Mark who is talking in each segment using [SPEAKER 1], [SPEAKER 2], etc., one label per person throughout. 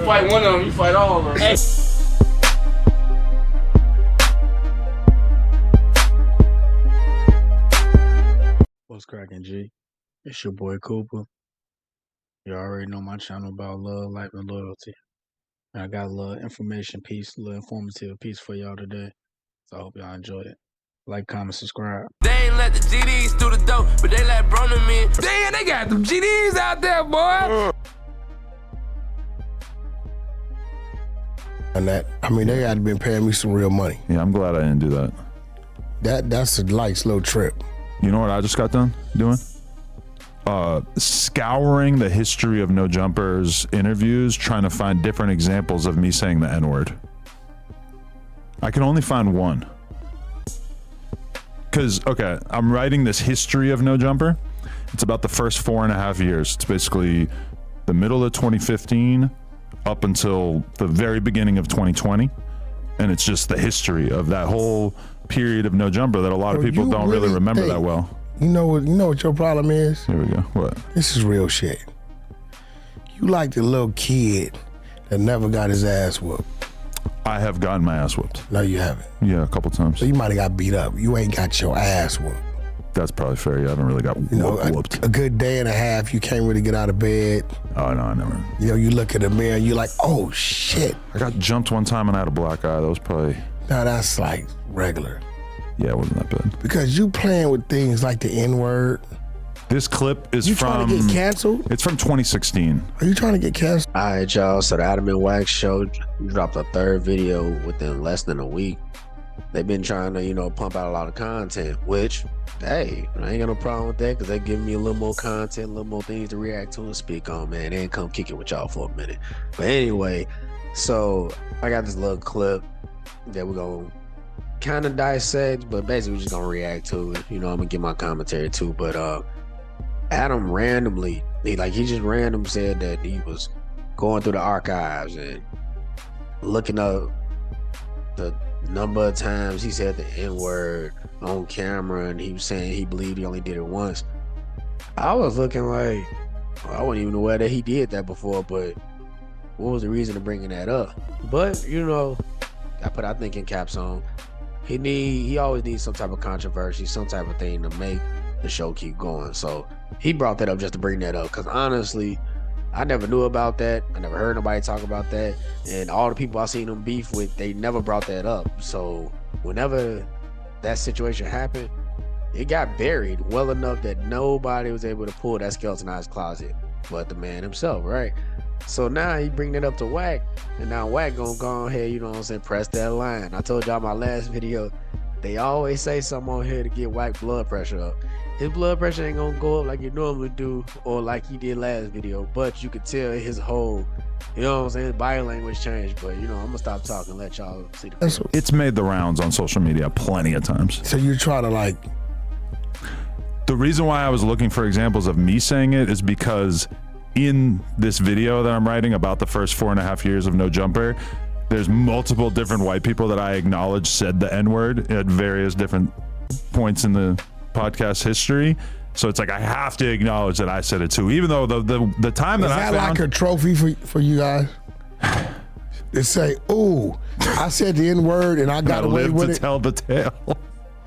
[SPEAKER 1] Fight one of them, you fight all of them. Hey.
[SPEAKER 2] What's cracking, G? It's your boy Cooper. You already know my channel about love, life, and loyalty. And I got a little information piece, a little informative piece for y'all today. So I hope y'all enjoy it. Like, comment, subscribe.
[SPEAKER 3] They ain't let the GDs through the door, but they let Broner in. Damn, they got them GDs out there, boy.
[SPEAKER 4] And that, I mean, they had been paying me some real money.
[SPEAKER 5] Yeah, I'm glad I didn't do that.
[SPEAKER 4] That's a light, slow trip.
[SPEAKER 5] You know what I just got done doing? Scouring the history of No Jumper's interviews, trying to find different examples of me saying the N-word. I can only find one. Because, okay, I'm writing this history of No Jumper. It's about the first 4.5 years. It's basically the middle of 2015 up until the very beginning of 2020. And it's just the history of that whole period of No Jumper that a lot of people don't really remember that well.
[SPEAKER 4] You know what your problem is?
[SPEAKER 5] Here we go. What?
[SPEAKER 4] This is real shit. You like the little kid that never got his ass whooped.
[SPEAKER 5] I have gotten my ass whooped.
[SPEAKER 4] No, you haven't.
[SPEAKER 5] Yeah, a couple times.
[SPEAKER 4] So you might have got beat up. You ain't got your ass whooped.
[SPEAKER 5] That's probably fair. Yeah, I haven't really got whooped.
[SPEAKER 4] A good day and a half, you can't really get out of bed.
[SPEAKER 5] Oh, no, I never.
[SPEAKER 4] You know, you look at the mirror and you're like, oh, shit.
[SPEAKER 5] I got jumped one time and I had a black eye. That was probably...
[SPEAKER 4] No, that's like regular.
[SPEAKER 5] Yeah, it wasn't that bad.
[SPEAKER 4] Because you playing with things like the N-word.
[SPEAKER 5] This clip is
[SPEAKER 4] you
[SPEAKER 5] from...
[SPEAKER 4] You trying to get canceled?
[SPEAKER 5] It's from 2016.
[SPEAKER 4] Are you trying to get canceled?
[SPEAKER 2] All right, y'all. So the Adam and Wax show dropped a third video within less than a week. They've been trying to, you know, pump out a lot of content, which, hey, I ain't got no problem with that because they're giving me a little more content, a little more things to react to and speak on, man. They ain't come kick it with y'all for a minute. But anyway, so I got this little clip that we're going to kind of dissect, but basically we're just going to react to it. You know, I'm going to give my commentary too. But Adam randomly, he just random said that he was going through the archives and looking up the number of times he said the N-word on camera, and he was saying he believed he only did it once. I was looking like, well, I wasn't even aware that he did that before, but what was the reason of bringing that up? But, you know, I put our thinking caps on. He always needs some type of controversy, some type of thing to make the show keep going. So he brought that up just to bring that up, because honestly, I never knew about that. I never heard nobody talk about that. And all the people I seen him beef with, they never brought that up. So whenever that situation happened, it got buried well enough that nobody was able to pull that skeleton out of his closet but the man himself, right? So now he bring that up to Wack, and now Wack gonna go ahead, you know what I'm saying, press that line. I told y'all my last video, they always say something on here to get Wack blood pressure up. His blood pressure ain't gonna go up like it normally do or like he did last video, but you could tell his whole, you know what I'm saying, his body language changed. But, you know, I'm gonna stop talking and let y'all see the
[SPEAKER 5] It's made the rounds on social media plenty of times.
[SPEAKER 4] So you're trying to like...
[SPEAKER 5] The reason why I was looking for examples of me saying it is because in this video that I'm writing about the first 4.5 years of No Jumper, there's multiple different white people that I acknowledge said the N-word at various different points in the podcast history. So it's like I have to acknowledge that I said it too, even though the time that I found...
[SPEAKER 4] Is that like a trophy for you guys? To say, ooh, I said the N-word and I got away with it.
[SPEAKER 5] To tell the tale.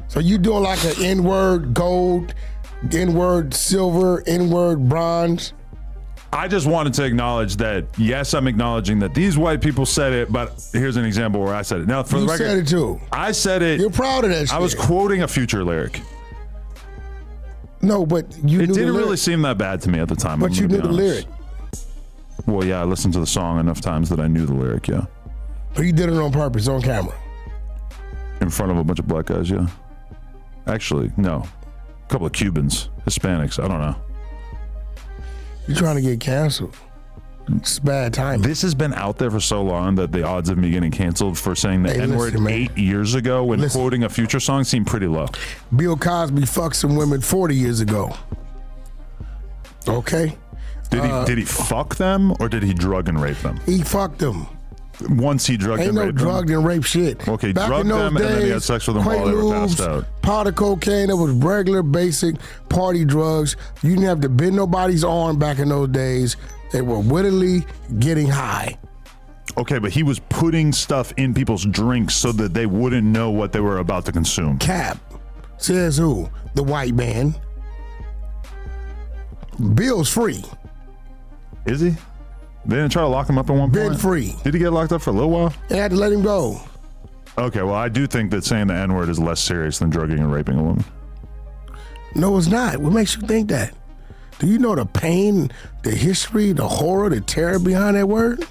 [SPEAKER 4] So you doing like an N-word gold, N-word silver, N-word bronze?
[SPEAKER 5] I just wanted to acknowledge that, yes, I'm acknowledging that these white people said it, but here's an example where I said it. Now, for the record,
[SPEAKER 4] you said it too.
[SPEAKER 5] I said it.
[SPEAKER 4] You're proud of that shit.
[SPEAKER 5] I was quoting a Future lyric.
[SPEAKER 4] No, but you knew the lyric. It
[SPEAKER 5] didn't really seem that bad to me at the time.
[SPEAKER 4] But you knew the lyric.
[SPEAKER 5] Well, yeah, I listened to the song enough times that I knew the lyric, yeah.
[SPEAKER 4] But you did it on purpose, on camera?
[SPEAKER 5] In front of a bunch of black guys, yeah. Actually, no. A couple of Cubans, Hispanics, I don't know.
[SPEAKER 4] You're trying to get canceled. It's bad timing.
[SPEAKER 5] This has been out there for so long that the odds of me getting canceled for saying the N-word 8 years ago when quoting a Future song seemed pretty low.
[SPEAKER 4] Bill Cosby fucked some women 40 years ago. Okay?
[SPEAKER 5] Did he fuck them or did he drug and rape them?
[SPEAKER 4] He fucked them.
[SPEAKER 5] Once he drugged and raped them?
[SPEAKER 4] Ain't no drugged and rape shit.
[SPEAKER 5] Okay, drugged them and then he had sex with them while they were passed out.
[SPEAKER 4] Pot of cocaine, that was regular, basic party drugs. You didn't have to bend nobody's arm back in those days. They were wittingly getting high.
[SPEAKER 5] Okay, but he was putting stuff in people's drinks so that they wouldn't know what they were about to consume.
[SPEAKER 4] Cap. Says who? The white man. Bill's free.
[SPEAKER 5] Is he? They didn't try to lock him up at one point?
[SPEAKER 4] Been free.
[SPEAKER 5] Did he get locked up for a little while?
[SPEAKER 4] They had to let him go.
[SPEAKER 5] Okay, well, I do think that saying the N-word is less serious than drugging and raping a woman.
[SPEAKER 4] No, it's not. What makes you think that? Do you know the pain, the history, the horror, the terror behind that word?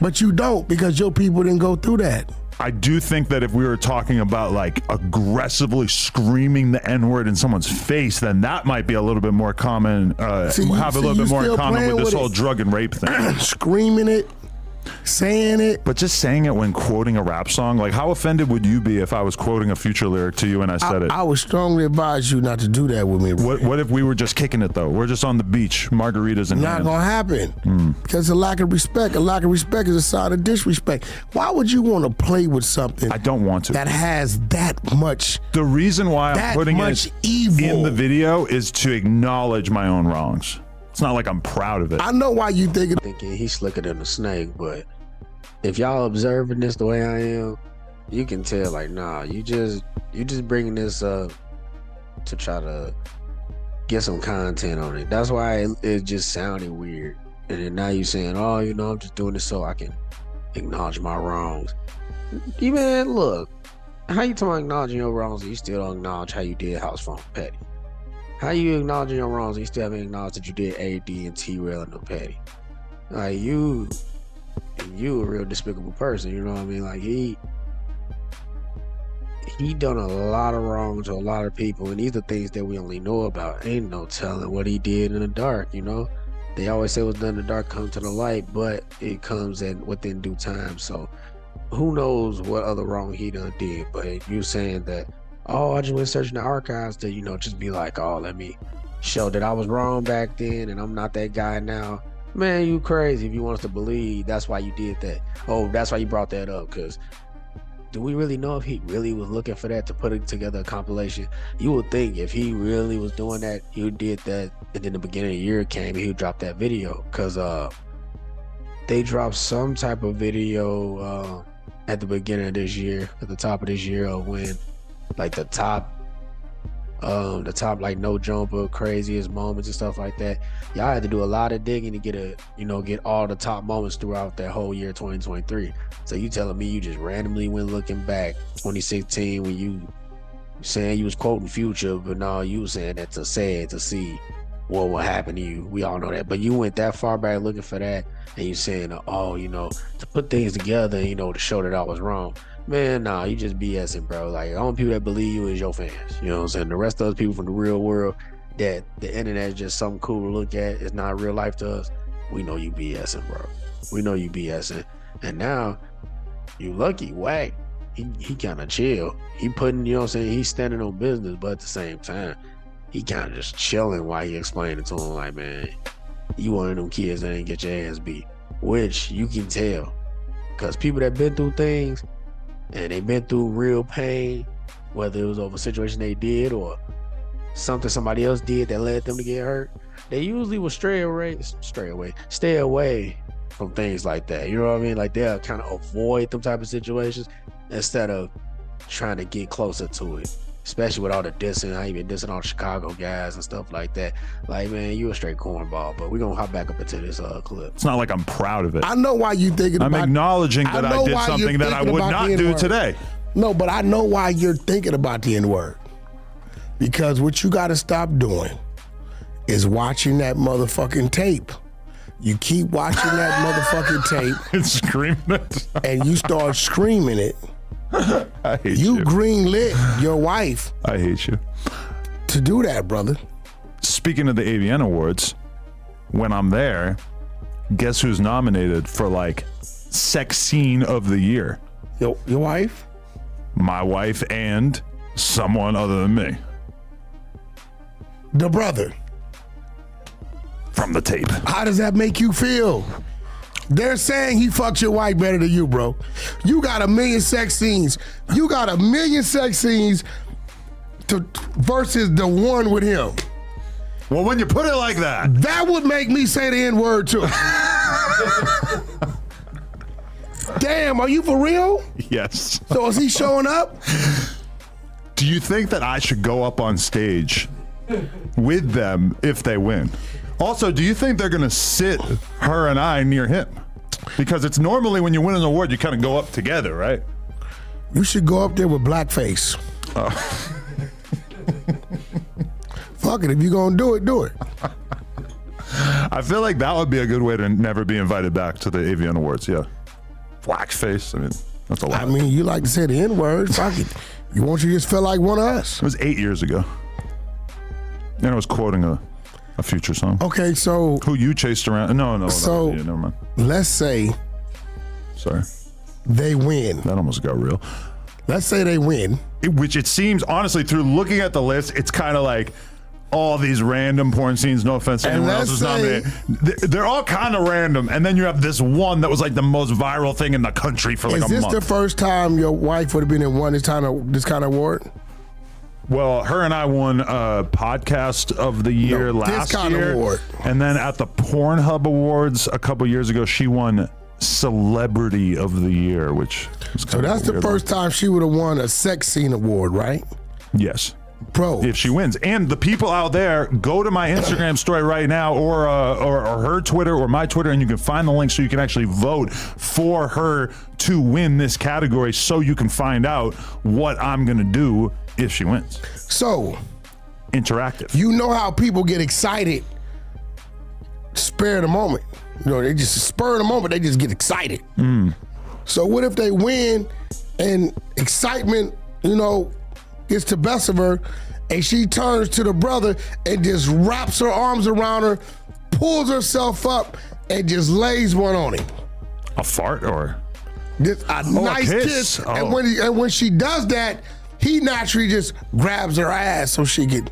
[SPEAKER 4] But you don't, because your people didn't go through that.
[SPEAKER 5] I do think that if we were talking about like aggressively screaming the N-word in someone's face, then that might be a little bit more common, have a little bit more in common with this whole drug and rape thing.
[SPEAKER 4] Screaming it, saying it.
[SPEAKER 5] But just saying it when quoting a rap song, like how offended would you be if I was quoting a Future lyric to you and I said it?
[SPEAKER 4] I would strongly advise you not to do that with me.
[SPEAKER 5] What if we were just kicking it though? We're just on the beach, margaritas in
[SPEAKER 4] Not
[SPEAKER 5] hand.
[SPEAKER 4] gonna happen. Because a lack of respect. A lack of respect is a sign of disrespect. Why would you want to play with something
[SPEAKER 5] I don't want to.
[SPEAKER 4] that has that much?
[SPEAKER 5] The reason why I'm putting it
[SPEAKER 4] evil
[SPEAKER 5] in the video is to acknowledge my own wrongs. It's not like I'm proud of it.
[SPEAKER 4] I know why you thinking
[SPEAKER 2] He's slicker than a snake, but if y'all observing this the way I am, you can tell like, nah, you just bringing this up to try to get some content on it. That's why it just sounded weird. And then now you saying, oh, you know, I'm just doing this so I can acknowledge my wrongs. You man, look, how you talking about acknowledging your wrongs and you still don't acknowledge how you did House Phone Petty? How you acknowledging your wrongs and you still haven't acknowledged that you did AD and T-Rail and no Petty? Like you a real despicable person, you know what I mean? Like he done a lot of wrong to a lot of people, and these are things that we only know about. Ain't no telling what he did in the dark, you know? They always say what's done in the dark come to the light, but it comes within due time. So who knows what other wrong he done did? But you saying that, oh, I just went searching the archives to, you know, just be like, oh, let me show that I was wrong back then and I'm not that guy now. Man, you crazy if you want us to believe that's why you did that. Oh, that's why you brought that up, because do we really know if he really was looking for that to put it together a compilation? You would think if he really was doing that, he did that, and then the beginning of the year came and he would drop that video, because they dropped some type of video at the beginning of this year, at the top of this year, of when like the top like no jumper craziest moments and stuff like that. Y'all had to do a lot of digging to get all the top moments throughout that whole year 2023. So you telling me you just randomly went looking back 2016 when you saying you was quoting Future, but no, you was saying that to see what will happen to you. We all know that, but you went that far back looking for that, and you saying, oh, you know, to put things together, you know, to show that I was wrong. Man, nah, you just BSing, bro. Like, the only people that believe you is your fans. You know what I'm saying? The rest of those people from the real world, that the internet is just something cool to look at, it's not real life to us. We know you BSing, bro. We know you BSing. And now, you lucky, Wack. He kind of chill. He putting, you know what I'm saying? He's standing on business, but at the same time, he kind of just chilling while he explaining to him, like, man, you one of them kids that ain't get your ass beat. Which you can tell. Because people that been through things, and they been through real pain, whether it was over a situation they did or something somebody else did that led them to get hurt, they usually will stay away from things like that. You know what I mean? Like, they'll kind of avoid them type of situations instead of trying to get closer to it. Especially with all the dissing, I even dissing all the Chicago guys and stuff like that. Like, man, you a straight cornball. But we're gonna hop back up into this clip.
[SPEAKER 5] It's not like I'm proud of it.
[SPEAKER 4] I know why you thinking
[SPEAKER 5] I'm
[SPEAKER 4] about
[SPEAKER 5] acknowledging that I did something that I would not do today.
[SPEAKER 4] No, but I know why you're thinking about the N-word. Because what you gotta stop doing is watching that motherfucking tape. You keep watching that motherfucking tape
[SPEAKER 5] and screaming it.
[SPEAKER 4] And you start screaming it.
[SPEAKER 5] I hate you.
[SPEAKER 4] You greenlit your wife.
[SPEAKER 5] I hate you.
[SPEAKER 4] To do that, brother.
[SPEAKER 5] Speaking of the AVN Awards, when I'm there, guess who's nominated for like sex scene of the year?
[SPEAKER 4] Your wife?
[SPEAKER 5] My wife and someone other than me.
[SPEAKER 4] The brother.
[SPEAKER 5] From the tape.
[SPEAKER 4] How does that make you feel? They're saying he fucked your wife better than you, bro. You got 1 million sex scenes. You got 1 million sex scenes versus the one with him.
[SPEAKER 5] Well, when you put it like that.
[SPEAKER 4] That would make me say the N-word too. Damn, are you for real?
[SPEAKER 5] Yes.
[SPEAKER 4] So is he showing up?
[SPEAKER 5] Do you think that I should go up on stage with them if they win? Also, do you think they're going to sit her and I near him? Because it's normally when you win an award, you kind of go up together, right?
[SPEAKER 4] You should go up there with blackface. Fuck it, if you're going to do it, do it.
[SPEAKER 5] I feel like that would be a good way to never be invited back to the AVN Awards, yeah. Blackface, I mean, that's a lot.
[SPEAKER 4] I mean, you like to say the N-word, fuck it. You want you to just feel like one of us.
[SPEAKER 5] It was 8 years ago. And I was quoting a Future song.
[SPEAKER 4] Okay, so...
[SPEAKER 5] Who you chased around. No,
[SPEAKER 4] so
[SPEAKER 5] never mind.
[SPEAKER 4] Let's say...
[SPEAKER 5] Sorry.
[SPEAKER 4] They win.
[SPEAKER 5] That almost got real.
[SPEAKER 4] Let's say they win.
[SPEAKER 5] Which it seems, honestly, through looking at the list, it's kind of like all these random porn scenes, no offense to anyone else who's nominated. They're all kind of random. And then you have this one that was like the most viral thing in the country for like a month.
[SPEAKER 4] Is this the first time your wife would have been in one this kind of award?
[SPEAKER 5] Well, her and I won Podcast of the Year last year. Award. And then at the Pornhub Awards a couple years ago, she won Celebrity of the Year, which is kind
[SPEAKER 4] so that's the first time she would have won a sex scene award, right?
[SPEAKER 5] Yes.
[SPEAKER 4] Bro.
[SPEAKER 5] If she wins. And the people out there, go to my Instagram story right now or her Twitter or my Twitter, and you can find the link so you can actually vote for her to win this category so you can find out what I'm going to do if she wins.
[SPEAKER 4] So,
[SPEAKER 5] interactive.
[SPEAKER 4] You know how people get excited, spare the moment. You know, they just spur the moment, they just get excited. So what if they win and excitement, you know, gets the best of her and she turns to the brother and just wraps her arms around her, pulls herself up and just lays one on him.
[SPEAKER 5] A fart or?
[SPEAKER 4] Just a nice kiss.
[SPEAKER 5] Oh.
[SPEAKER 4] And when she does that, he naturally just grabs her ass so she can.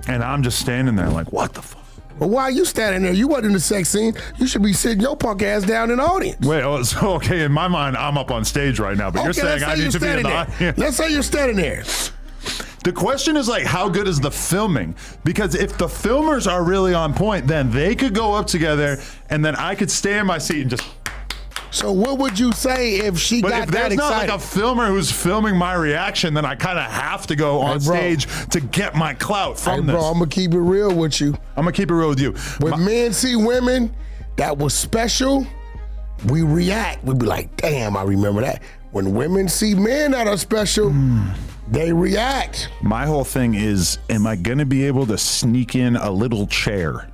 [SPEAKER 5] And I'm just standing there like, what the fuck?
[SPEAKER 4] Well, why are you standing there? You wasn't in the sex scene. You should be sitting your punk ass down in the audience.
[SPEAKER 5] Wait, so okay, in my mind, I'm up on stage right now, but you're saying I need to be in the audience.
[SPEAKER 4] Let's say you're standing there.
[SPEAKER 5] The question is like, how good is the filming? Because if the filmers are really on point, then they could go up together and then I could stay in my seat and just...
[SPEAKER 4] So what would you say if she got that excited? But if there's not like
[SPEAKER 5] a filmer who's filming my reaction, then I kind of have to go on stage to get my clout from this.
[SPEAKER 4] Bro, I'm going to keep it real with you.
[SPEAKER 5] I'm going to keep it real with you.
[SPEAKER 4] When men see women that was special, we react. We be like, damn, I remember that. When women see men that are special, they react.
[SPEAKER 5] My whole thing is, am I going to be able to sneak in a little chair?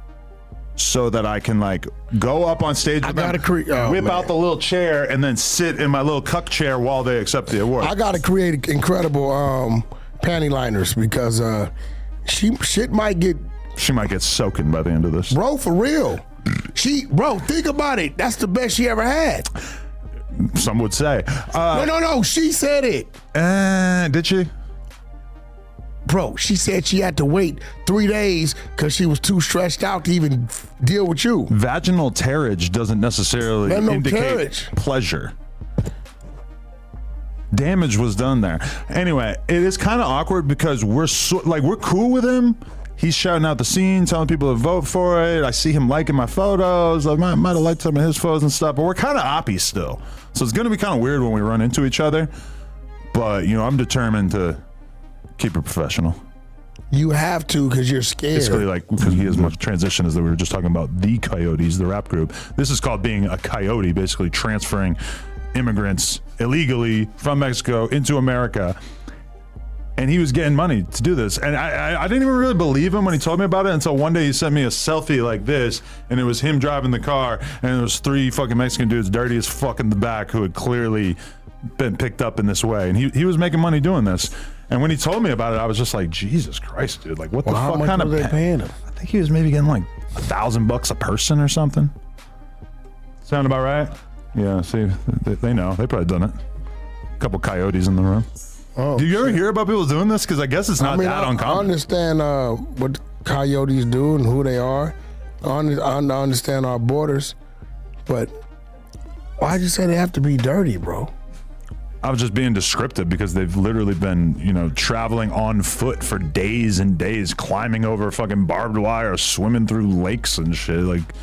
[SPEAKER 5] So that I can like go up on stage with them, whip out the little chair and then sit in my little cuck chair while they accept the award.
[SPEAKER 4] I gotta create incredible panty liners because she might get
[SPEAKER 5] soaking by the end of this.
[SPEAKER 4] Bro, for real. Bro, think about it. That's the best she ever had.
[SPEAKER 5] Some would say.
[SPEAKER 4] No. She said it.
[SPEAKER 5] Did she?
[SPEAKER 4] Bro, she said she had to wait 3 days because she was too stretched out to even deal with you.
[SPEAKER 5] Vaginal tearage doesn't necessarily indicate pleasure. Damage was done there. Anyway, it is kind of awkward because we're cool with him. He's shouting out the scene, telling people to vote for it. I see him liking my photos. I might have liked some of his photos and stuff, but we're kind of oppy still. So it's going to be kind of weird when we run into each other. But, you know, I'm determined to keep it professional.
[SPEAKER 4] You have to because you're scared.
[SPEAKER 5] Basically, like, because he has much transition as we were just talking about the Coyotes, the rap group. This is called being a coyote, basically transferring immigrants illegally from Mexico into America. And he was getting money to do this. And I didn't even really believe him when he told me about it until one day he sent me a selfie like this, and it was him driving the car, and it was 3 fucking Mexican dudes, dirty as fuck in the back, who had clearly been picked up in this way. And he was making money doing this. And when he told me about it, I was just like, Jesus Christ, dude. Like, what the fuck
[SPEAKER 4] how much
[SPEAKER 5] kind of
[SPEAKER 4] were they paying him?
[SPEAKER 5] I think he was maybe getting like $1,000 a person or something. Sound about right? Yeah, see, they know. They probably done it. A couple coyotes in the room.
[SPEAKER 4] Oh,
[SPEAKER 5] do you ever hear about people doing this? Because I guess it's not that uncommon.
[SPEAKER 4] I understand what coyotes do and who they are. I understand our borders. But why'd you say they have to be dirty, bro?
[SPEAKER 5] I was just being descriptive because they've literally been, you know, traveling on foot for days and days, climbing over fucking barbed wire, swimming through lakes and shit. Like,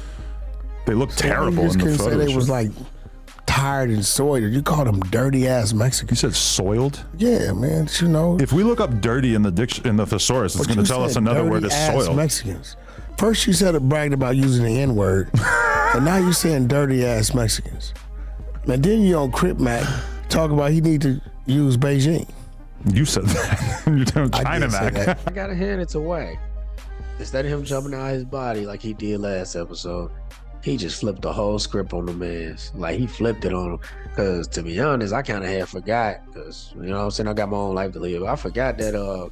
[SPEAKER 5] they look terrible in the photos.
[SPEAKER 4] You just couldn't say they was like tired and soiled. You call them dirty ass
[SPEAKER 5] You
[SPEAKER 4] Mexicans.
[SPEAKER 5] said soiled?
[SPEAKER 4] Yeah, man. You know.
[SPEAKER 5] If we look up dirty in the thesaurus, it's
[SPEAKER 4] But
[SPEAKER 5] going
[SPEAKER 4] you
[SPEAKER 5] to tell us
[SPEAKER 4] said
[SPEAKER 5] another word is
[SPEAKER 4] dirty-ass
[SPEAKER 5] soiled.
[SPEAKER 4] Mexicans. First you said it bragged about using the N-word, and now you're saying dirty ass Mexicans. And then you on Crip Mac talk about he need to use Beijing.
[SPEAKER 5] You said that. You're doing
[SPEAKER 4] I
[SPEAKER 5] China
[SPEAKER 4] did say
[SPEAKER 5] Mac.
[SPEAKER 4] that.
[SPEAKER 2] I gotta hand it to Wack. Instead of him jumping out his body like he did last episode, he just flipped the whole script on the man. Like he flipped it on him. Cause to be honest, I kind of had forgot. Cause you know what I'm saying, I got my own life to live. I forgot that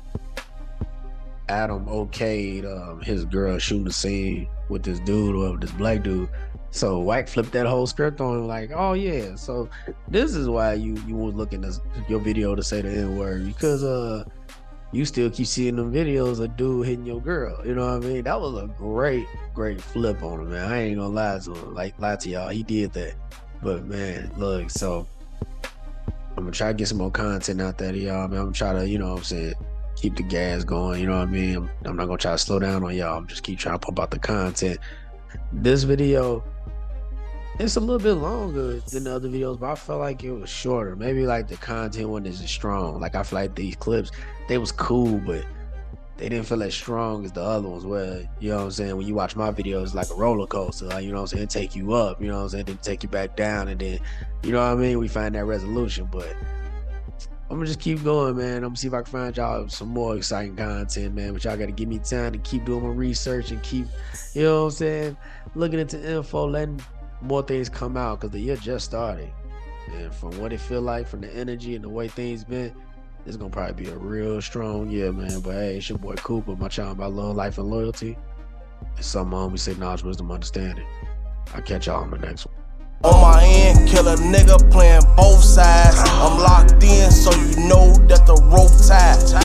[SPEAKER 2] Adam okayed his girl shooting the scene with this dude or this black dude. So Wack flipped that whole script on him like, oh yeah. So this is why you was looking at your video to say the N-word, because you still keep seeing them videos of dude hitting your girl. You know what I mean? That was a great flip on him, man. I ain't gonna lie to him, lie to y'all. He did that. But man, look, so I'm gonna try to get some more content out there to y'all, man. I'm gonna try to, you know what I'm saying, keep the gas going, you know what I mean? I'm not gonna try to slow down on y'all. I'm just keep trying to pump out the content. This video, it's a little bit longer than the other videos, but I felt like it was shorter. Maybe like the content wasn't as strong. Like I feel like these clips, they was cool, but they didn't feel as strong as the other ones where, you know what I'm saying, when you watch my videos, it's like a roller coaster. Like, you know what I'm saying, it take you up, you know what I'm saying, then take you back down, and then, you know what I mean, we find that resolution. But I'm gonna just keep going, man. I'm gonna see if I can find y'all some more exciting content, man. But y'all gotta give me time to keep doing my research and keep, you know what I'm saying, looking into info, letting more things come out, because the year just started. And from what it feel like, from the energy and the way things been, it's gonna probably be a real strong year, man. But hey, it's your boy Cooper, my channel about love, life, and loyalty. It's something on we say knowledge, wisdom, understanding. I'll catch y'all on the next one.
[SPEAKER 6] On my end, kill a nigga playing both sides.